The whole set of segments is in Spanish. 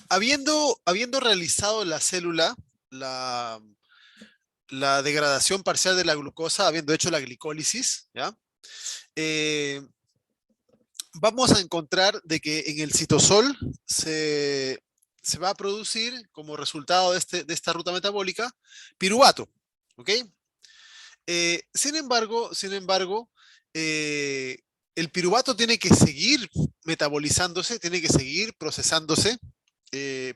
habiendo realizado la célula, la, la degradación parcial de la glucosa, habiendo hecho la glicólisis, ¿ya? Eh, Vamos a encontrar de que en el citosol se va a producir como resultado de esta ruta metabólica piruvato, ¿ok? Sin embargo, eh, el piruvato tiene que seguir metabolizándose, tiene que seguir procesándose,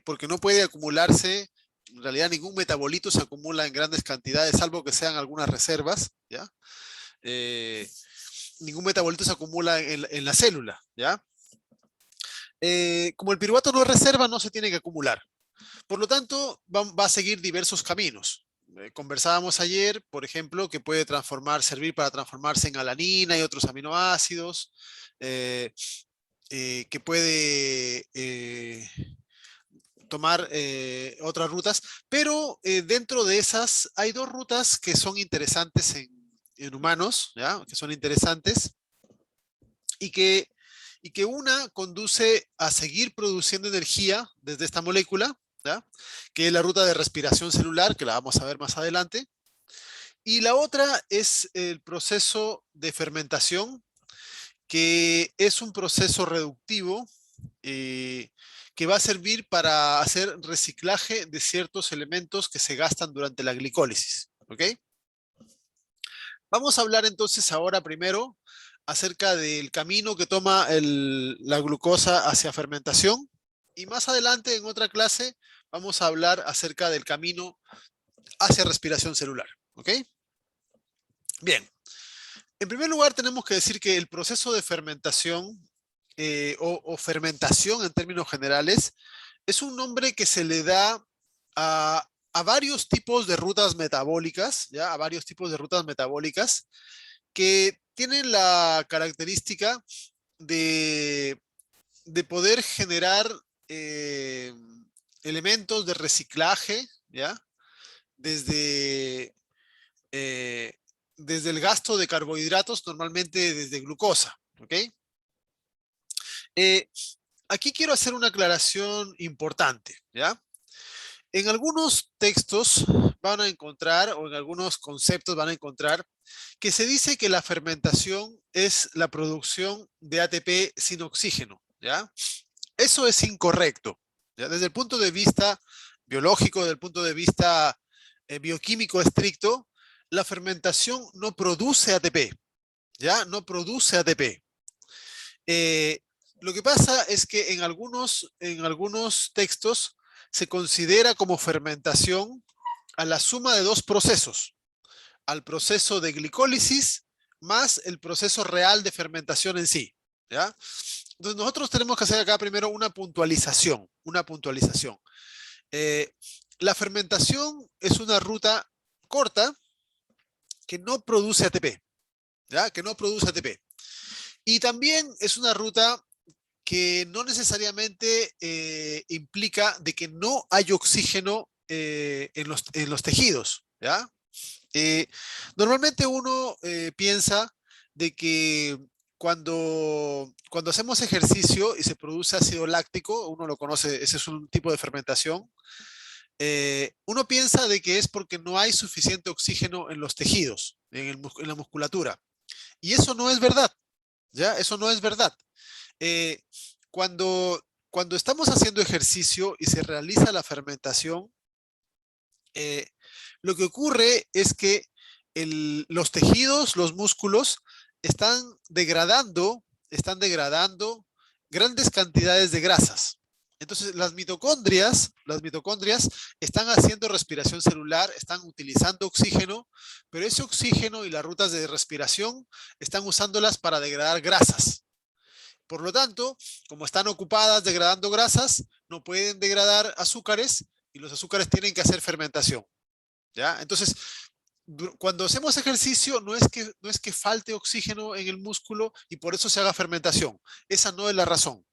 porque no puede acumularse. En realidad, ningún metabolito se acumula en grandes cantidades, salvo que sean algunas reservas, ¿ya? Eh, Ningún metabolito se acumula en la célula, ¿ya? Como el piruvato no es reserva, no se tiene que acumular. Por lo tanto, va a seguir diversos caminos. Conversábamos ayer, por ejemplo, que puede servir para transformarse en alanina y otros aminoácidos, eh, que puede tomar otras rutas, pero dentro de esas hay dos rutas que son interesantes en humanos, ¿ya? Que son interesantes y que, y que una conduce a seguir produciendo energía desde esta molécula, ¿ya? Que es la ruta de respiración celular, que la vamos a ver más adelante. Y la otra es el proceso de fermentación, que es un proceso reductivo que va a servir para hacer reciclaje de ciertos elementos que se gastan durante la glicólisis. ¿Ok? Vamos a hablar entonces ahora primero acerca del camino que toma la glucosa hacia fermentación y más adelante en otra clase vamos a hablar acerca del camino hacia respiración celular. ¿Ok? Bien, en primer lugar tenemos que decir que el proceso de fermentación o fermentación en términos generales es un nombre que se le da a varios tipos de rutas metabólicas, ¿ya? A varios tipos de rutas metabólicas que tienen la característica de, de poder generar eh, elementos de reciclaje, ¿ya? Desde, eh, desde el gasto de carbohidratos, normalmente desde glucosa, ¿ok? Eh, Aquí quiero hacer una aclaración importante, ¿ya? En algunos textos van a encontrar, o en algunos conceptos van a encontrar, que se dice que la fermentación es la producción de ATP sin oxígeno, ¿ya? Eso es incorrecto, ¿ya? Desde el punto de vista biológico, desde el punto de vista bioquímico estricto, la fermentación no produce ATP, ¿ya? No produce ATP. Eh, lo que pasa es que en algunos textos se considera como fermentación a la suma de dos procesos, al proceso de glicólisis más el proceso real de fermentación en sí, ¿ya? Entonces nosotros tenemos que hacer acá primero una puntualización, una puntualización. Eh, la fermentación es una ruta corta que no produce ATP, ¿ya? Que no produce ATP. Y también es una ruta que no necesariamente implica de que no hay oxígeno en los tejidos, ¿ya? Eh, Normalmente uno piensa de que cuando hacemos ejercicio y se produce ácido láctico, uno lo conoce, ese es un tipo de fermentación, uno piensa de que es porque no hay suficiente oxígeno en los tejidos, en la musculatura. Y eso no es verdad, ¿ya? Eso no es verdad. Eh, cuando, Cuando estamos haciendo ejercicio y se realiza la fermentación, eh, lo que ocurre es que los tejidos, los músculos, están degradando grandes cantidades de grasas. Entonces, las mitocondrias están haciendo respiración celular, están utilizando oxígeno, pero ese oxígeno y las rutas de respiración están usándolas para degradar grasas. Por lo tanto, como están ocupadas degradando grasas, no pueden degradar azúcares y los azúcares tienen que hacer fermentación. ¿Ya? Entonces, cuando hacemos ejercicio, no es que falte oxígeno en el músculo y por eso se haga fermentación. Esa no es la razón.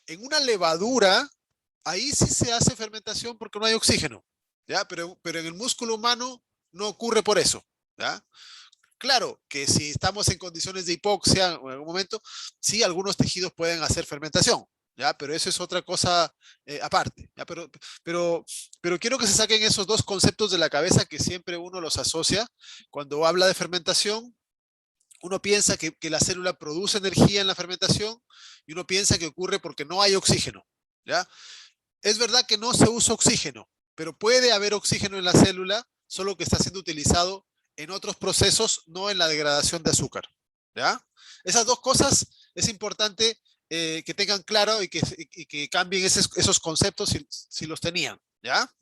En una levadura, ahí sí se hace fermentación porque no hay oxígeno. ¿Ya? Pero en el músculo humano no ocurre por eso. ¿Ya? Claro que si estamos en condiciones de hipoxia en algún momento, sí, algunos tejidos pueden hacer fermentación, ¿ya? Pero eso es otra cosa aparte, ¿ya? Pero quiero que se saquen esos dos conceptos de la cabeza que siempre uno los asocia. Cuando habla de fermentación, uno piensa que la célula produce energía en la fermentación y uno piensa que ocurre porque no hay oxígeno, ¿ya? Es verdad que no se usa oxígeno, pero puede haber oxígeno en la célula, solo que está siendo utilizado en otros procesos, no en la degradación de azúcar, ¿ya? Esas dos cosas es importante que tengan claro y que cambien esos conceptos si los tenían, ¿ya?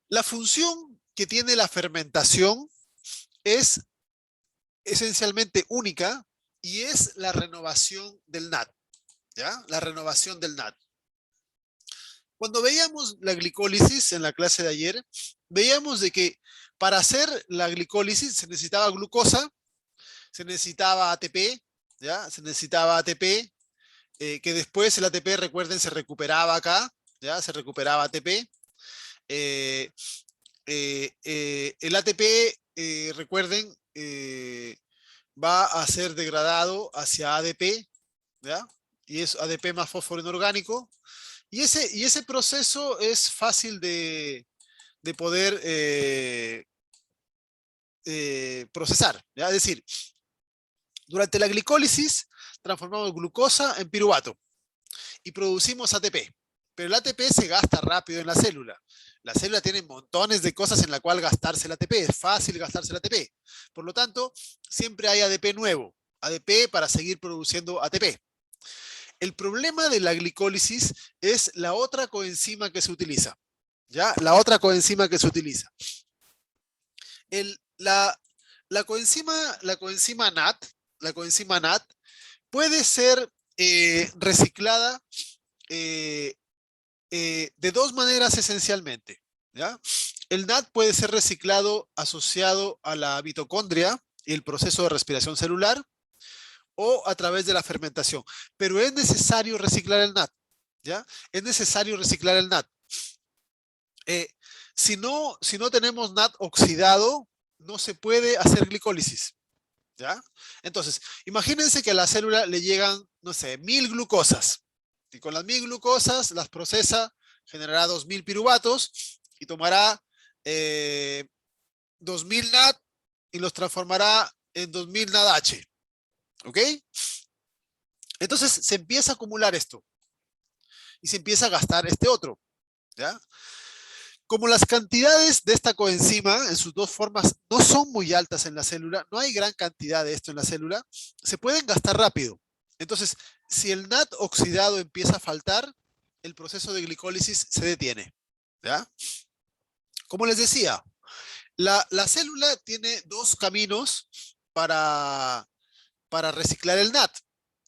La función que tiene la fermentación es esencialmente única y es la renovación del NAD, ¿ya? La renovación del NAD. Cuando veíamos la glicólisis en la clase de ayer, veíamos de que para hacer la glicólisis se necesitaba glucosa, se necesitaba ATP, ¿ya? Se necesitaba ATP, que después el ATP, recuerden, se recuperaba acá, ¿ya? Se recuperaba ATP. Eh, el ATP, recuerden, va a ser degradado hacia ADP, ¿ya? Y es ADP más fósforo inorgánico. Y ese proceso es fácil de poder procesar, ¿ya? Es decir, durante la glicólisis transformamos glucosa en piruvato y producimos ATP. Pero el ATP se gasta rápido en la célula. La célula tiene montones de cosas en la cual gastarse el ATP. Es fácil gastarse el ATP. Por lo tanto, siempre hay ADP nuevo. ADP para seguir produciendo ATP. El problema de la glicólisis es la otra coenzima que se utiliza. ¿Ya? La otra coenzima que se utiliza. El, la coenzima NAT, la coenzima NAT puede ser reciclada de dos maneras esencialmente, ¿ya? El NAT puede ser reciclado asociado a la mitocondria y el proceso de respiración celular o a través de la fermentación, pero es necesario reciclar el NAT, ¿ya? Es necesario reciclar el NAT. Eh, si no tenemos NAT oxidado, no se puede hacer glicólisis, ¿ya? Entonces, imagínense que a la célula le llegan, no sé, 1000 glucosas. Y con las 1000 glucosas las procesa, generará 2000 piruvatos y tomará 2000 NAD y los transformará en 2000 NADH. ¿Ok? Entonces se empieza a acumular esto y se empieza a gastar este otro, ¿ya? Como las cantidades de esta coenzima en sus dos formas no son muy altas en la célula, no hay gran cantidad de esto en la célula, se pueden gastar rápido. Entonces, si el NAT oxidado empieza a faltar, el proceso de glicólisis se detiene, ¿ya? Como les decía, la célula tiene dos caminos para reciclar el NAT,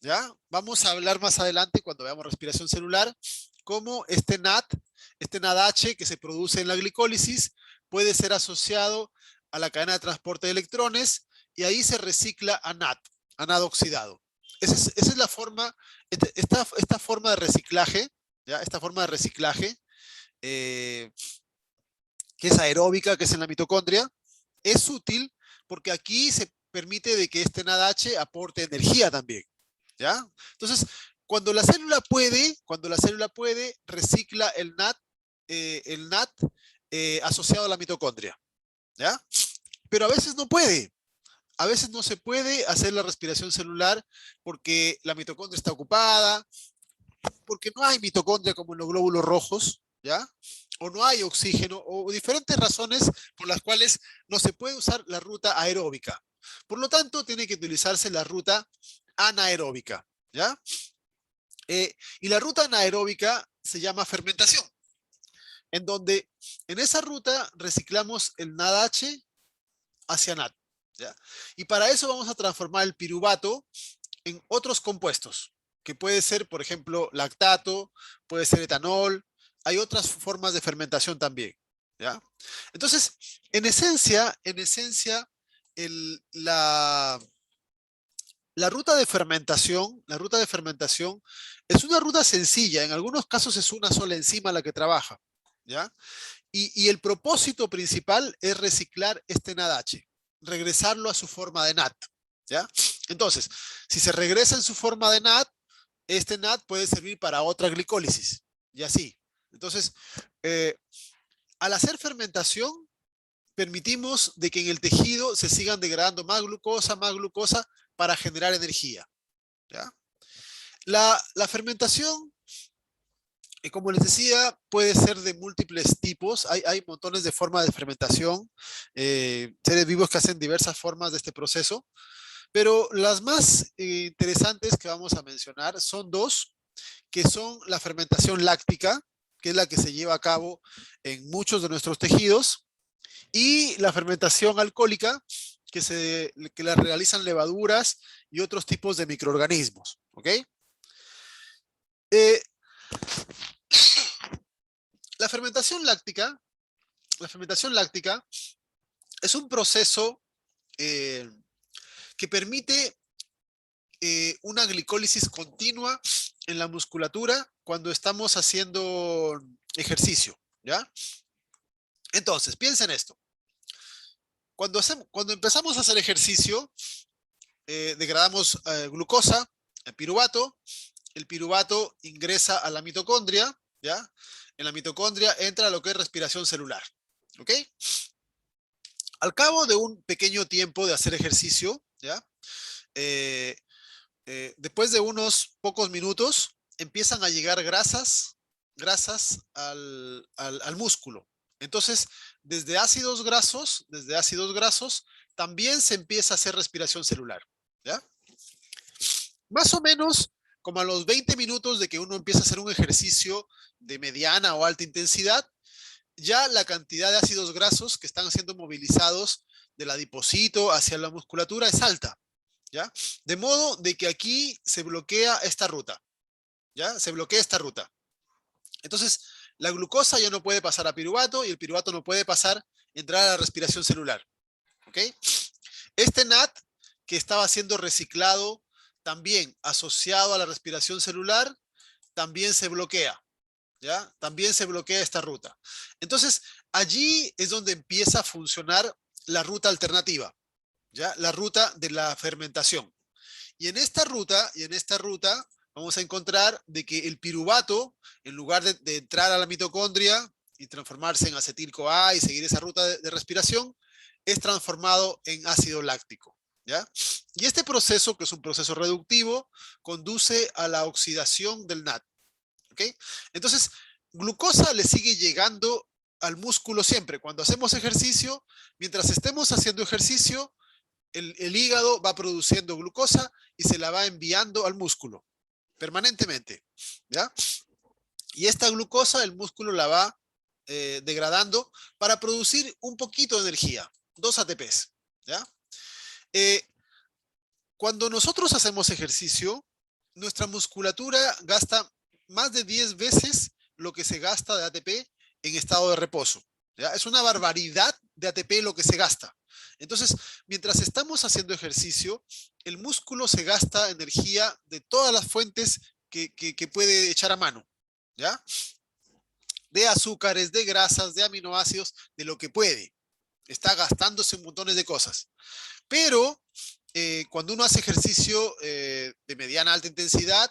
¿ya? Vamos a hablar más adelante cuando veamos respiración celular, cómo este NADH que se produce en la glicólisis puede ser asociado a la cadena de transporte de electrones y ahí se recicla a NAD oxidado. Esa es la forma, esta forma de reciclaje, ¿ya? Esta forma de reciclaje, que es aeróbica, que es en la mitocondria, es útil porque aquí se permite de que este NADH aporte energía también, ¿ya? Entonces, cuando la célula puede, recicla el NAT asociado a la mitocondria, ¿ya? Pero a veces no puede. A veces no se puede hacer la respiración celular porque la mitocondria está ocupada, porque no hay mitocondria como en los glóbulos rojos, ¿ya? O no hay oxígeno, o diferentes razones por las cuales no se puede usar la ruta aeróbica. Por lo tanto, tiene que utilizarse la ruta anaeróbica, ¿ya? Y la ruta anaeróbica se llama fermentación, en donde en esa ruta reciclamos el NADH hacia NAD, ¿ya? Y para eso vamos a transformar el piruvato en otros compuestos, que puede ser, por ejemplo, lactato, puede ser etanol, hay otras formas de fermentación también, ¿ya? Entonces, en esencia, la ruta de fermentación es una ruta sencilla, en algunos casos es una sola enzima la que trabaja, ¿ya? Y el propósito principal es reciclar este NADH, regresarlo a su forma de NAT, ¿ya? Entonces, si se regresa en su forma de NAT, este NAD puede servir para otra glicólisis, y así. Entonces, eh, al hacer fermentación, permitimos de que en el tejido se sigan degradando más glucosa para generar energía. ¿Ya? La fermentación, como les decía, puede ser de múltiples tipos. Hay montones de formas de fermentación, seres vivos que hacen diversas formas de este proceso, pero las más interesantes que vamos a mencionar son dos, que son la fermentación láctica, que es la que se lleva a cabo en muchos de nuestros tejidos, y la fermentación alcohólica, que la realizan levaduras y otros tipos de microorganismos. ¿Ok? Eh, la fermentación láctica, la fermentación láctica es un proceso eh, que permite una glicólisis continua en la musculatura cuando estamos haciendo ejercicio, ¿ya? Entonces, piensen esto. Cuando empezamos a hacer ejercicio, degradamos glucosa, el piruvato ingresa a la mitocondria, ¿ya? En la mitocondria entra lo que es respiración celular, ¿ok? Al cabo de un pequeño tiempo de hacer ejercicio, ¿ya? Eh, después de unos pocos minutos, empiezan a llegar grasas al músculo. Entonces, desde ácidos grasos, también se empieza a hacer respiración celular, ¿ya? Más o menos como a los 20 minutos de que uno empieza a hacer un ejercicio de mediana o alta intensidad, ya la cantidad de ácidos grasos que están siendo movilizados del adipocito hacia la musculatura es alta, ¿ya? De modo de que aquí se bloquea esta ruta, ¿ya? Se bloquea esta ruta. Entonces, la glucosa ya no puede pasar a piruvato y el piruvato no puede entrar a la respiración celular, ¿ok? Este NAT que estaba siendo reciclado también asociado a la respiración celular, también se bloquea, ¿ya? También se bloquea esta ruta. Entonces, allí es donde empieza a funcionar la ruta alternativa, ¿ya? La ruta de la fermentación. Y en esta ruta vamos a encontrar de que el piruvato, en lugar de entrar a la mitocondria y transformarse en acetil-CoA y seguir esa ruta de respiración, es transformado en ácido láctico, ¿ya? Y este proceso, que es un proceso reductivo, conduce a la oxidación del NAT, ¿ok? Entonces, glucosa le sigue llegando al músculo siempre. Cuando hacemos ejercicio, mientras estemos haciendo ejercicio, el hígado va produciendo glucosa y se la va enviando al músculo permanentemente, ¿ya? Y esta glucosa el músculo la va degradando para producir un poquito de energía, 2 ATPs, ¿ya? Eh, Cuando nosotros hacemos ejercicio, nuestra musculatura gasta más de 10 veces lo que se gasta de ATP en estado de reposo, ¿ya? Es una barbaridad de ATP lo que se gasta. Entonces, mientras estamos haciendo ejercicio, el músculo se gasta energía de todas las fuentes que puede echar a mano, ¿ya? De azúcares, de grasas, de aminoácidos, de lo que puede. Está gastándose montones de cosas. Pero cuando uno hace ejercicio de mediana a alta intensidad,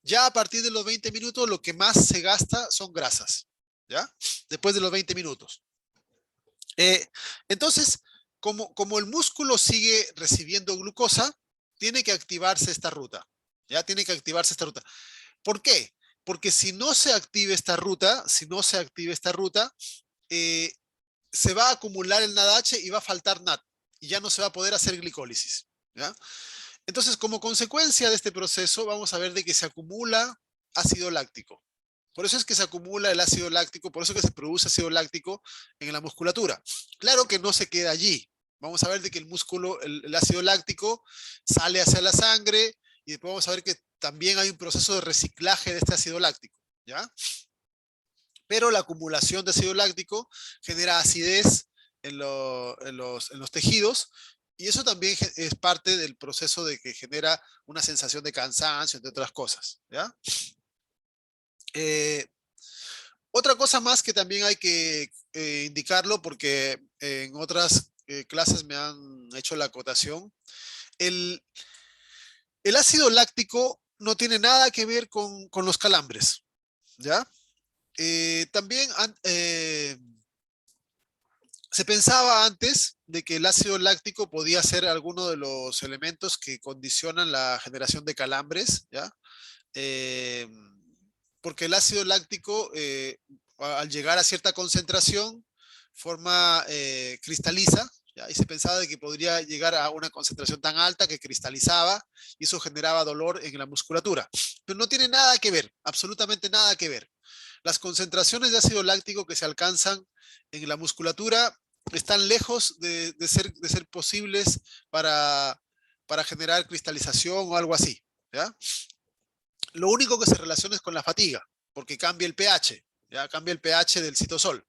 ya a partir de los 20 minutos lo que más se gasta son grasas, ¿ya? Después de los 20 minutos. Eh, entonces, como el músculo sigue recibiendo glucosa, tiene que activarse esta ruta, ¿ya? Tiene que activarse esta ruta. ¿Por qué? Porque si no se activa esta ruta, eh, se va a acumular el NADH y va a faltar NAT y ya no se va a poder hacer glicólisis, ¿ya? Entonces, como consecuencia de este proceso, vamos a ver de que se acumula ácido láctico. Por eso es que se acumula el ácido láctico, por eso es que se produce ácido láctico en la musculatura. Claro que no se queda allí. Vamos a ver de que el músculo, el ácido láctico, sale hacia la sangre y después vamos a ver que también hay un proceso de reciclaje de este ácido láctico, ¿ya? Pero la acumulación de ácido láctico genera acidez en los tejidos y eso también es parte del proceso de que genera una sensación de cansancio, entre otras cosas, ¿ya? Eh, Otra cosa más que también hay que indicarlo porque en otras clases me han hecho la acotación. El, el ácido láctico no tiene nada que ver con los calambres, ¿ya? También se pensaba antes de que el ácido láctico podía ser alguno de los elementos que condicionan la generación de calambres, ¿ya? Eh, Porque el ácido láctico, al llegar a cierta concentración, cristaliza, ¿ya? Y se pensaba de que podría llegar a una concentración tan alta que cristalizaba y eso generaba dolor en la musculatura. Pero no tiene nada que ver, absolutamente nada que ver. Las concentraciones de ácido láctico que se alcanzan en la musculatura están lejos de ser posibles para generar cristalización o algo así, ¿ya? Lo único que se relaciona es con la fatiga, porque cambia el pH, ya cambia el pH del citosol,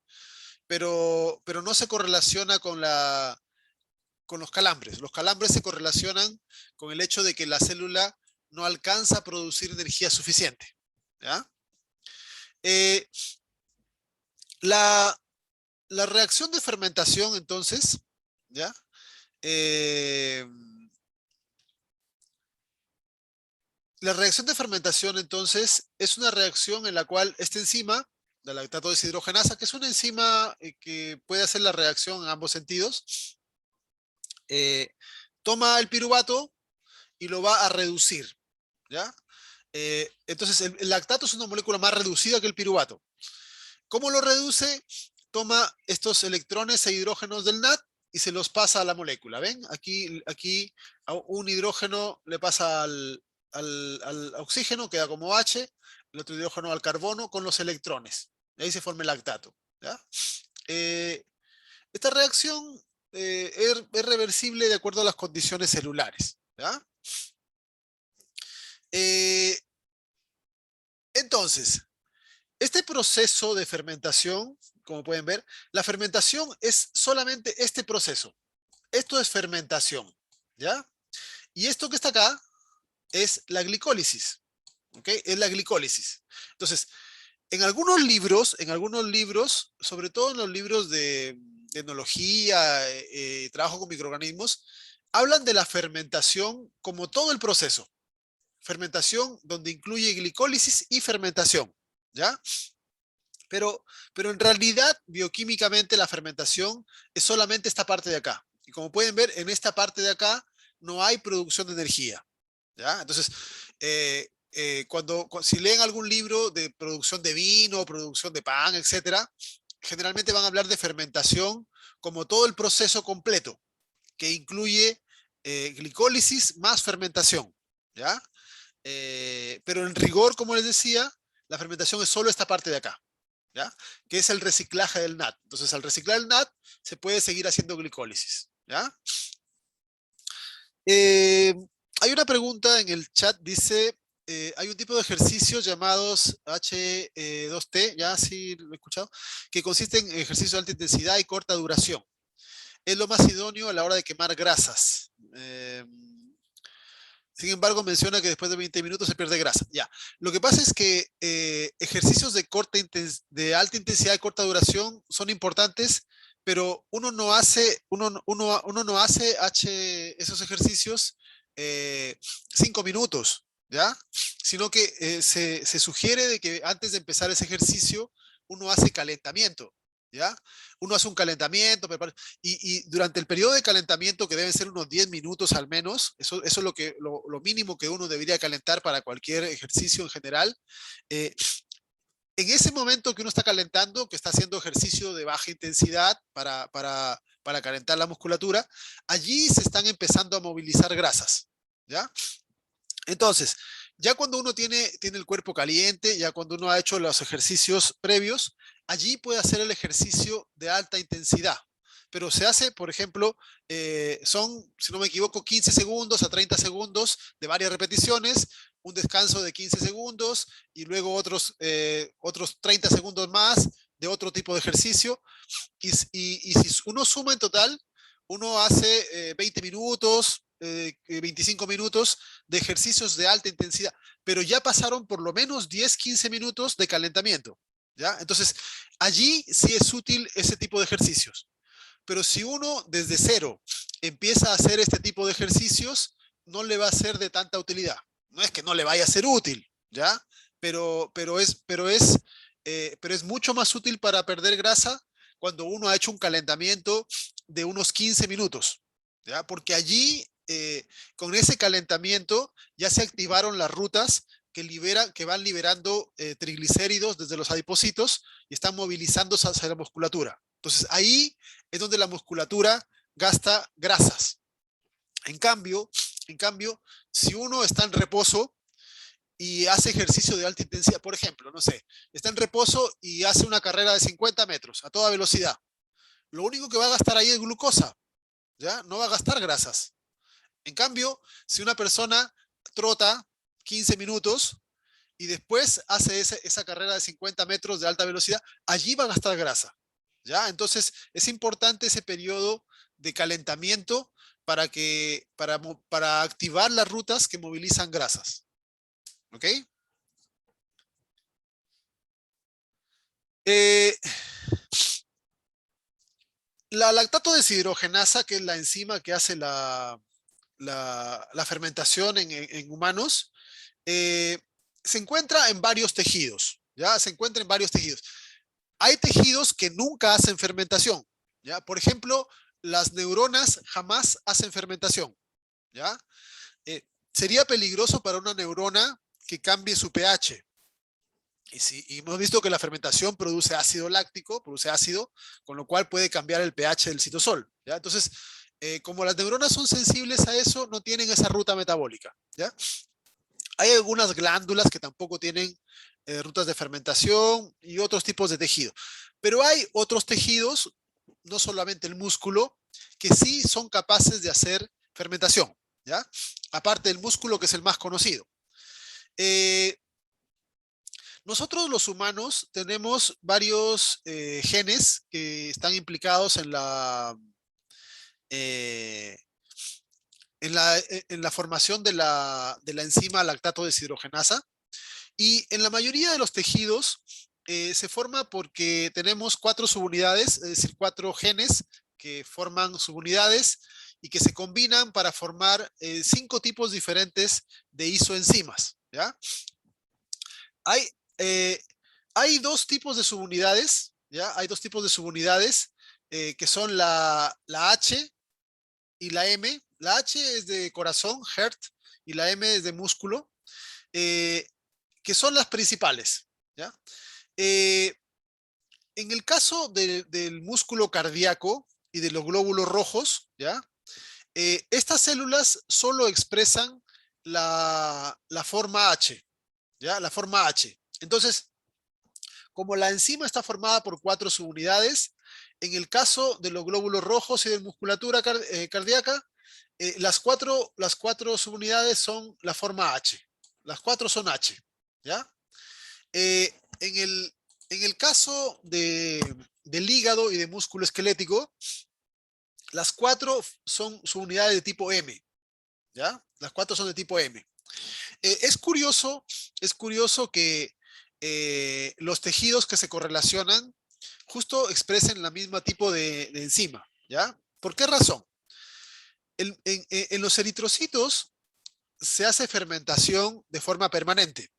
pero no se correlaciona con los calambres. Los calambres se correlacionan con el hecho de que la célula no alcanza a producir energía suficiente, ¿ya? Eh, la, la reacción de fermentación, entonces, ¿ya? Eh, la reacción de fermentación, entonces, es una reacción en la cual esta enzima, la lactato deshidrogenasa, que es una enzima que puede hacer la reacción en ambos sentidos, eh, toma el piruvato y lo va a reducir, ¿ya? Entonces, el lactato es una molécula más reducida que el piruvato. ¿Cómo lo reduce? Toma estos electrones e hidrógenos del NAD y se los pasa a la molécula. ¿Ven? Aquí un hidrógeno le pasa al oxígeno, queda como H, el otro hidrógeno al carbono con los electrones. Y ahí se forma el lactato, ¿ya? Eh, Esta reacción es reversible de acuerdo a las condiciones celulares, ¿ya? Eh, entonces, este proceso de fermentación, como pueden ver, la fermentación es solamente este proceso. Esto es fermentación, ¿ya? Y esto que está acá es la glicólisis, ¿ok? Es la glicólisis. Entonces, en algunos libros, sobre todo en los libros de enología, trabajo con microorganismos, hablan de la fermentación como todo el proceso. Fermentación donde incluye glicólisis y fermentación, ¿ya? Pero, pero en realidad, bioquímicamente, la fermentación es solamente esta parte de acá. Y como pueden ver, en esta parte de acá no hay producción de energía, ¿ya? Entonces, si leen algún libro de producción de vino, producción de pan, etcétera, generalmente van a hablar de fermentación como todo el proceso completo, que incluye glicólisis más fermentación, ¿ya? Pero en rigor, como les decía, la fermentación es solo esta parte de acá, ¿ya? Que es el reciclaje del NAD. Entonces, al reciclar el NAD, se puede seguir haciendo glicólisis, ¿ya? Eh, Hay una pregunta en el chat, dice, hay un tipo de ejercicios llamados H2T, ya sí lo he escuchado, que consiste en ejercicios de alta intensidad y corta duración. Es lo más idóneo a la hora de quemar grasas. Sin embargo, menciona que después de 20 minutos se pierde grasa. Ya. Lo que pasa es que ejercicios de alta intensidad y corta duración son importantes, pero uno no hace esos ejercicios 5 minutos, ¿ya? Sino que se sugiere de que antes de empezar ese ejercicio, uno hace calentamiento, ¿ya? Uno hace un calentamiento, y durante el periodo de calentamiento, que deben ser unos 10 minutos al menos, eso es lo mínimo que uno debería calentar para cualquier ejercicio en general. En ese momento que uno está calentando, que está haciendo ejercicio de baja intensidad para calentar la musculatura, allí se están empezando a movilizar grasas, ¿ya? Entonces, ya cuando uno tiene el cuerpo caliente, ya cuando uno ha hecho los ejercicios previos, allí puede hacer el ejercicio de alta intensidad. Pero se hace, por ejemplo, si no me equivoco, 15 segundos a 30 segundos de varias repeticiones, un descanso de 15 segundos y luego otros 30 segundos más de otro tipo de ejercicio. Y si uno suma en total, uno hace 20 minutos, 25 minutos de ejercicios de alta intensidad, pero ya pasaron por lo menos 10, 15 minutos de calentamiento, ¿ya? Entonces, allí sí es útil ese tipo de ejercicios. Pero si uno desde cero empieza a hacer este tipo de ejercicios, no le va a ser de tanta utilidad. No es que no le vaya a ser útil, ¿ya? Pero es mucho más útil para perder grasa cuando uno ha hecho un calentamiento de unos 15 minutos, ¿ya? Porque allí, con ese calentamiento, ya se activaron las rutas que van liberando triglicéridos desde los adipocitos y están movilizándose hacia la musculatura. Entonces, ahí es donde la musculatura gasta grasas. En cambio, si uno está en reposo y hace ejercicio de alta intensidad, por ejemplo, no sé, está en reposo y hace una carrera de 50 metros a toda velocidad, lo único que va a gastar ahí es glucosa, ¿ya? No va a gastar grasas. En cambio, si una persona trota 15 minutos y después hace esa carrera de 50 metros de alta velocidad, allí va a gastar grasa, ¿ya? Entonces, es importante ese periodo de calentamiento para activar las rutas que movilizan grasas. ¿Ok? Eh, la lactato deshidrogenasa, que es la enzima que hace la fermentación en humanos, eh, se encuentra en varios tejidos, ¿ya? Se encuentra en varios tejidos. Hay tejidos que nunca hacen fermentación, ¿ya? Por ejemplo, las neuronas jamás hacen fermentación, ¿ya? Sería peligroso para una neurona que cambie su pH. Y hemos visto que la fermentación produce ácido láctico, produce ácido, con lo cual puede cambiar el pH del citosol, ¿ya? Entonces, como las neuronas son sensibles a eso, no tienen esa ruta metabólica, ¿ya? Hay algunas glándulas que tampoco tienen rutas de fermentación y otros tipos de tejido. Pero hay otros tejidos, no solamente el músculo, que sí son capaces de hacer fermentación, ¿ya? Aparte del músculo, que es el más conocido. Nosotros los humanos tenemos varios genes que están implicados eh, en la formación de la enzima lactato deshidrogenasa. Y en la mayoría de los tejidos se forma porque tenemos 4 subunidades, es decir, 4 genes que forman subunidades y que se combinan para formar 5 tipos diferentes de isoenzimas, ¿ya? Hay, eh, hay 2 tipos de subunidades, ¿ya? Hay 2 tipos de subunidades que son la H y la M. La H es de corazón, heart, y la M es de músculo, eh, que son las principales, ¿ya? Eh, en el caso del músculo cardíaco y de los glóbulos rojos, ¿ya? Estas células solo expresan la forma H, ¿ya? La forma H. Entonces, como la enzima está formada por 4 subunidades, en el caso de los glóbulos rojos y de musculatura cardíaca, las cuatro subunidades son la forma H. Las 4 son H, ¿ya? En el caso del hígado y de músculo esquelético, las 4 son subunidades de tipo M, ¿ya? Las 4 son de tipo M. Es curioso que los tejidos que se correlacionan justo expresen la misma tipo de enzima, ¿ya? ¿Por qué razón? En los eritrocitos se hace fermentación de forma permanente,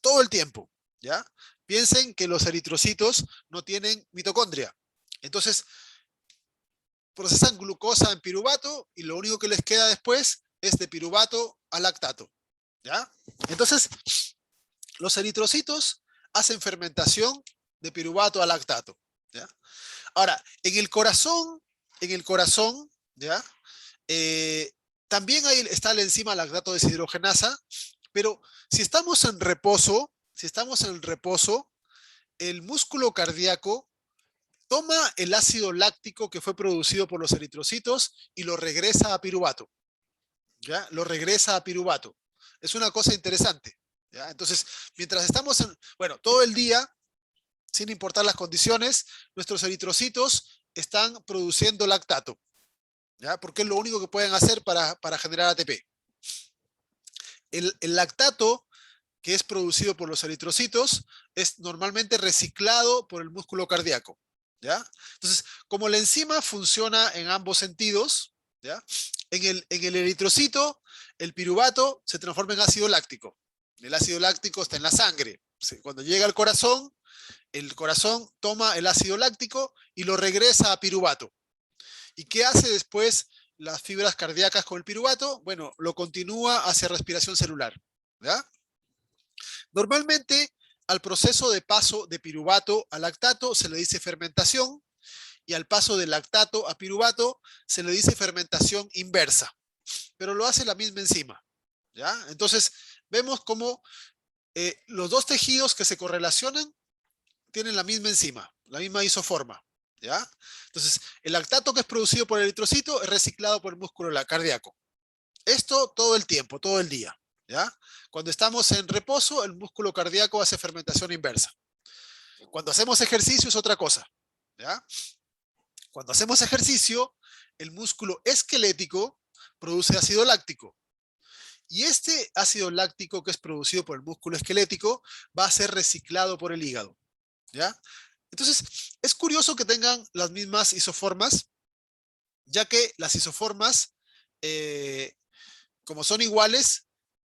todo el tiempo, ¿ya? Piensen que los eritrocitos no tienen mitocondria. Entonces, procesan glucosa en piruvato y lo único que les queda después es de piruvato a lactato, ¿ya? Entonces, los eritrocitos hacen fermentación de piruvato a lactato, ¿ya? Ahora, en el corazón, ¿ya? Eh, también está la enzima lactato deshidrogenasa, pero si estamos en reposo, el músculo cardíaco toma el ácido láctico que fue producido por los eritrocitos y lo regresa a piruvato, ¿ya? Lo regresa a piruvato. Es una cosa interesante, ¿ya? Entonces, mientras estamos bueno, todo el día, sin importar las condiciones, nuestros eritrocitos están produciendo lactato, ¿ya? Porque es lo único que pueden hacer para generar ATP. El lactato que es producido por los eritrocitos es normalmente reciclado por el músculo cardíaco, ¿ya? Entonces, como la enzima funciona en ambos sentidos, ¿ya? En el eritrocito, el piruvato se transforma en ácido láctico. El ácido láctico está en la sangre. Cuando llega al corazón, el corazón toma el ácido láctico y lo regresa a piruvato. ¿Y qué hace después las fibras cardíacas con el piruvato? Bueno, lo continúa hacia respiración celular, ¿ya? Normalmente, al proceso de paso de piruvato a lactato se le dice fermentación, y al paso de lactato a piruvato se le dice fermentación inversa, pero lo hace la misma enzima, ¿ya? Entonces, vemos cómo los dos tejidos que se correlacionan tienen la misma enzima, la misma isoforma, ¿ya? Entonces, el lactato que es producido por el eritrocito es reciclado por el músculo cardíaco. Esto todo el tiempo, todo el día, ¿ya? Cuando estamos en reposo, el músculo cardíaco hace fermentación inversa. Cuando hacemos ejercicio es otra cosa, ¿ya? Cuando hacemos ejercicio, el músculo esquelético produce ácido láctico. Y este ácido láctico que es producido por el músculo esquelético va a ser reciclado por el hígado, ¿ya? Entonces, es curioso que tengan las mismas isoformas, ya que las isoformas, como son iguales,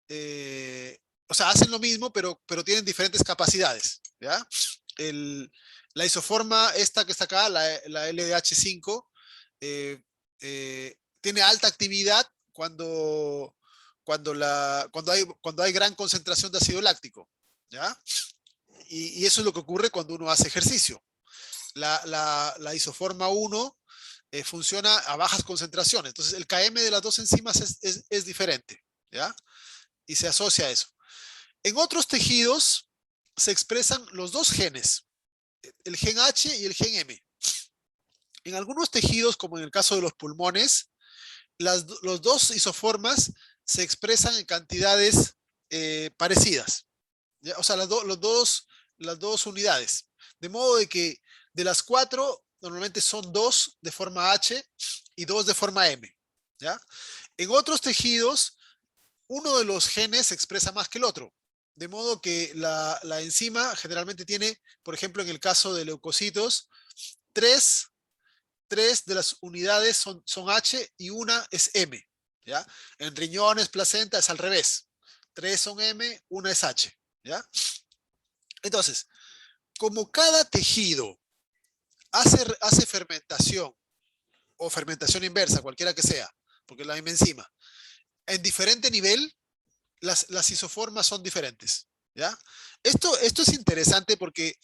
o sea, hacen lo mismo, pero tienen diferentes capacidades, ¿ya? El, la isoforma esta que está acá, la LDH5, tiene alta actividad cuando hay gran concentración de ácido láctico, ¿ya? Y eso es lo que ocurre cuando uno hace ejercicio. La isoforma 1 funciona a bajas concentraciones. Entonces, el KM de las dos enzimas es diferente, ¿ya? Y se asocia a eso. En otros tejidos se expresan los dos genes, el gen H y el gen M. En algunos tejidos, como en el caso de los pulmones, los dos isoformas se expresan en cantidades parecidas, ¿ya? O sea, las dos unidades. De modo de que de las 4, normalmente son 2 de forma H y 2 de forma M, ¿ya? En otros tejidos, uno de los genes se expresa más que el otro. De modo que la enzima generalmente tiene, por ejemplo, en el caso de leucocitos, 3 de las unidades son H y una es M, ¿ya? En riñones, placenta es al revés. 3 son M, una es H, ¿ya? Entonces, como cada tejido hace fermentación o fermentación inversa, cualquiera que sea, porque es la misma enzima, en diferente nivel, las isoformas son diferentes, ¿ya? Esto es interesante porque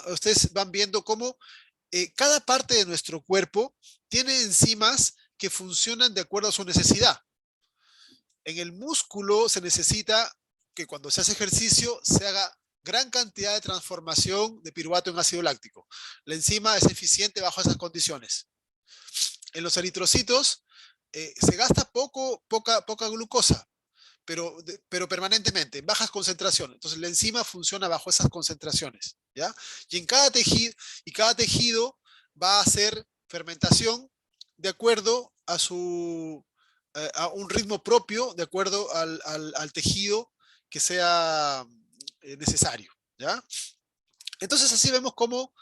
ustedes van viendo cómo cada parte de nuestro cuerpo tiene enzimas que funcionan de acuerdo a su necesidad. En el músculo se necesita que cuando se hace ejercicio se haga gran cantidad de transformación de piruvato en ácido láctico. La enzima es eficiente bajo esas condiciones. En los eritrocitos se gasta poca glucosa, pero permanentemente, en bajas concentraciones. Entonces la enzima funciona bajo esas concentraciones, ¿ya? Y cada tejido va a hacer fermentación de acuerdo a un ritmo propio, de acuerdo al tejido que sea necesario, ¿ya? Entonces así vemos cómo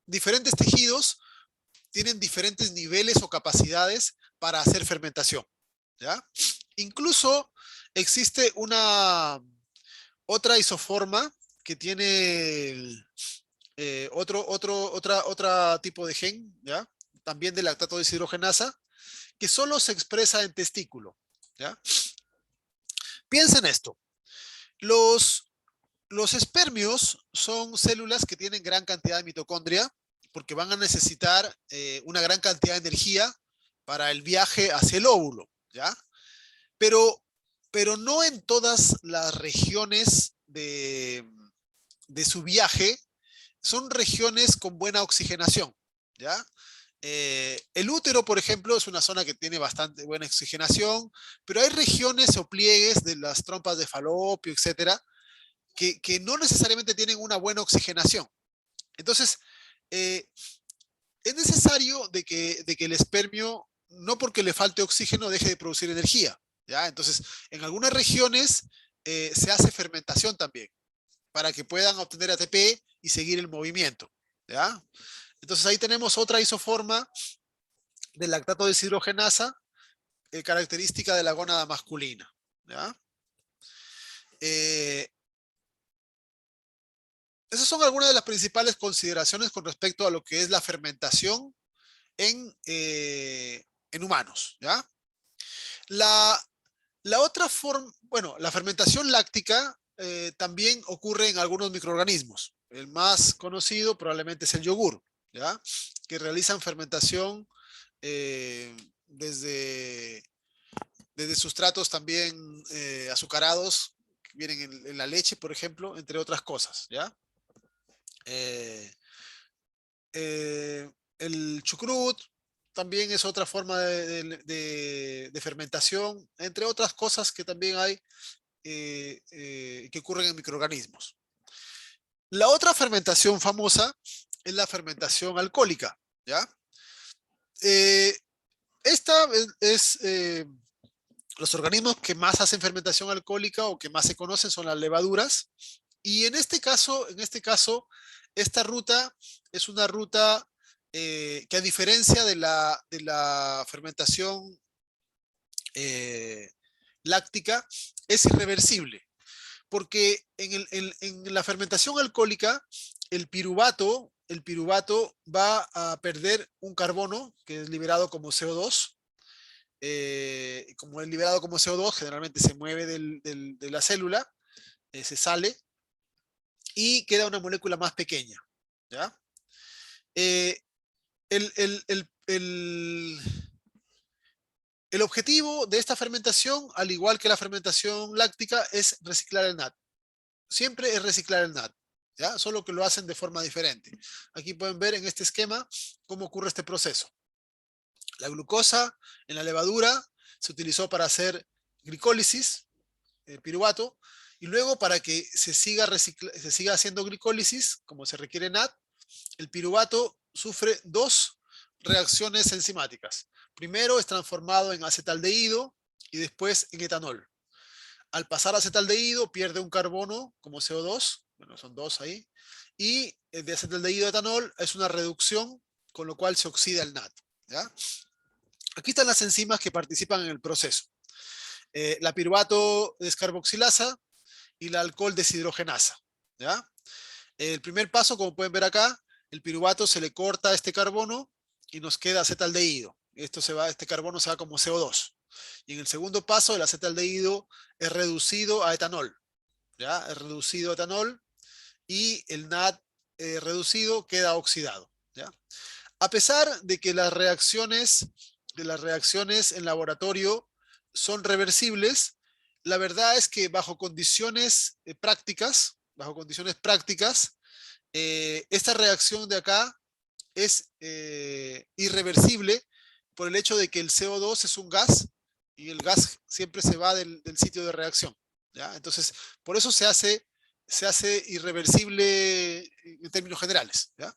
diferentes tejidos tienen diferentes niveles o capacidades para hacer fermentación, ¿ya? Incluso existe otra isoforma que tiene otra tipo de gen, ¿ya? También de lactato deshidrogenasa, que solo se expresa en testículo, ¿ya? Piensa en esto. Los espermios son células que tienen gran cantidad de mitocondria porque van a necesitar una gran cantidad de energía para el viaje hacia el óvulo, ¿ya? Pero no en todas las regiones de su viaje son regiones con buena oxigenación, ¿ya? El útero, por ejemplo, es una zona que tiene bastante buena oxigenación, pero hay regiones o pliegues de las trompas de falopio, etcétera, que no necesariamente tienen una buena oxigenación. Entonces, eh, es necesario de que el espermio, no porque le falte oxígeno, deje de producir energía, ¿ya? Entonces, en algunas regiones se hace fermentación también, para que puedan obtener ATP y seguir el movimiento, ¿ya? Entonces ahí tenemos otra isoforma del lactato deshidrogenasa, característica de la gónada masculina. ¿Ya? Esas son algunas de las principales consideraciones con respecto a lo que es la fermentación en humanos. ¿Ya? La, la otra forma, bueno, la fermentación láctica también ocurre en algunos microorganismos. El más conocido probablemente es el yogur, ¿ya? Que realizan fermentación eh, desde, desde sustratos también azucarados, que vienen en la leche, por ejemplo, entre otras cosas, ¿ya? Eh, el chucrut también es otra forma de fermentación, entre otras cosas que también hay que ocurren en microorganismos. La otra fermentación famosa es la fermentación alcohólica, ¿ya? Eh, esta los organismos que más hacen fermentación alcohólica o que más se conocen son las levaduras. Y en este caso, esta ruta es una ruta que a diferencia de la fermentación láctica, es irreversible. Porque en la fermentación alcohólica, el piruvato va a perder un carbono que es liberado como CO2. Como es liberado como CO2, generalmente se mueve de la célula, se sale y queda una molécula más pequeña. ¿Ya? Eh, el, el- el- el- el objetivo de esta fermentación, al igual que la fermentación láctica, es reciclar el NAD. Siempre es reciclar el NAD, ¿ya? Solo que lo hacen de forma diferente. Aquí pueden ver en este esquema cómo ocurre este proceso. La glucosa en la levadura se utilizó para hacer glicólisis, piruvato, y luego para que se siga haciendo glicólisis, como se requiere NAD, el piruvato sufre dos reacciones enzimáticas. Primero es transformado en acetaldehído y después en etanol. Al pasar a acetaldehído pierde un carbono como CO2, bueno, son dos ahí, y de acetaldehído a etanol es una reducción, con lo cual se oxida el NAD. ¿Ya? Aquí están las enzimas que participan en el proceso. La piruvato descarboxilasa y la alcohol deshidrogenasa. ¿Ya? El primer paso, como pueden ver acá, el piruvato se le corta este carbono y nos queda acetaldehído. Este carbono se va como CO2. Y en el segundo paso, el acetaldehído es reducido a etanol. ¿Ya? Es reducido a etanol y el NAD reducido queda oxidado. ¿Ya? A pesar de que las reacciones en laboratorio son reversibles, la verdad es que bajo condiciones prácticas, esta reacción de acá es irreversible por el hecho de que el CO2 es un gas y el gas siempre se va del sitio de reacción. ¿Ya? Entonces, por eso se hace irreversible en términos generales. ¿Ya?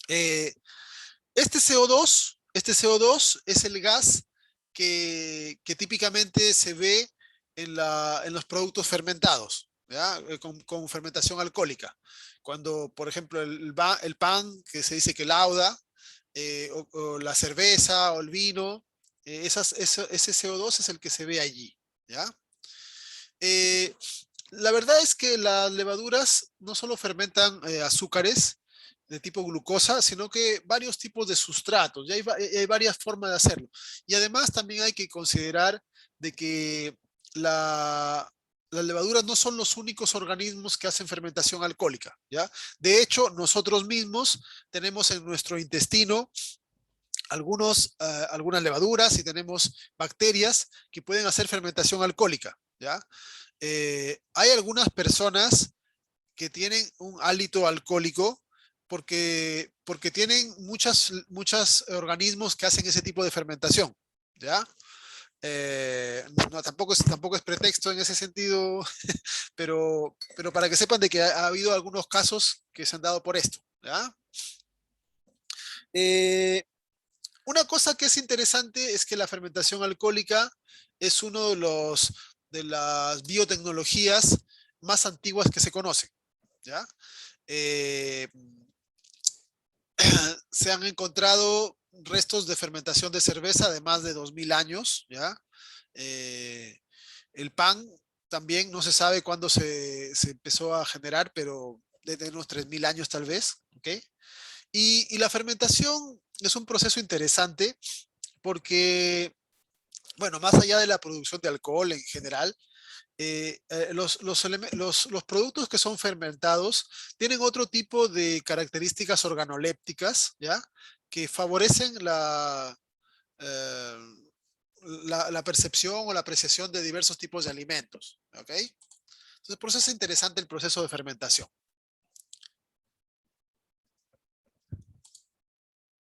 Eh, este CO2 es el gas que típicamente se ve en los productos fermentados, ¿ya? Con fermentación alcohólica. Cuando, por ejemplo, el pan, que se dice que lauda, o la cerveza o el vino, ese CO2 es el que se ve allí. ¿Ya? Eh, la verdad es que las levaduras no solo fermentan azúcares de tipo glucosa, sino que varios tipos de sustratos. Y hay varias formas de hacerlo. Y además también hay que considerar de que las levaduras no son los únicos organismos que hacen fermentación alcohólica, ¿ya? De hecho, nosotros mismos tenemos en nuestro intestino algunas levaduras y tenemos bacterias que pueden hacer fermentación alcohólica, ¿ya? Hay algunas personas que tienen un hálito alcohólico porque tienen muchos organismos que hacen ese tipo de fermentación, ¿ya? No, tampoco es pretexto en ese sentido, pero para que sepan de que ha habido algunos casos que se han dado por esto, ¿ya? Eh, una cosa que es interesante es que la fermentación alcohólica es uno de las biotecnologías más antiguas que se conocen, ¿ya? Eh, Se han encontrado restos de fermentación de cerveza de más de 2000 años, ¿ya? El pan también no se sabe cuándo se empezó a generar, pero desde unos 3000 años tal vez, ¿ok? Y la fermentación es un proceso interesante porque, bueno, más allá de la producción de alcohol en general, los productos que son fermentados tienen otro tipo de características organolépticas, ¿ya? Que favorecen eh, la percepción o la apreciación de diversos tipos de alimentos, ¿ok? Entonces, por eso es interesante el proceso de fermentación.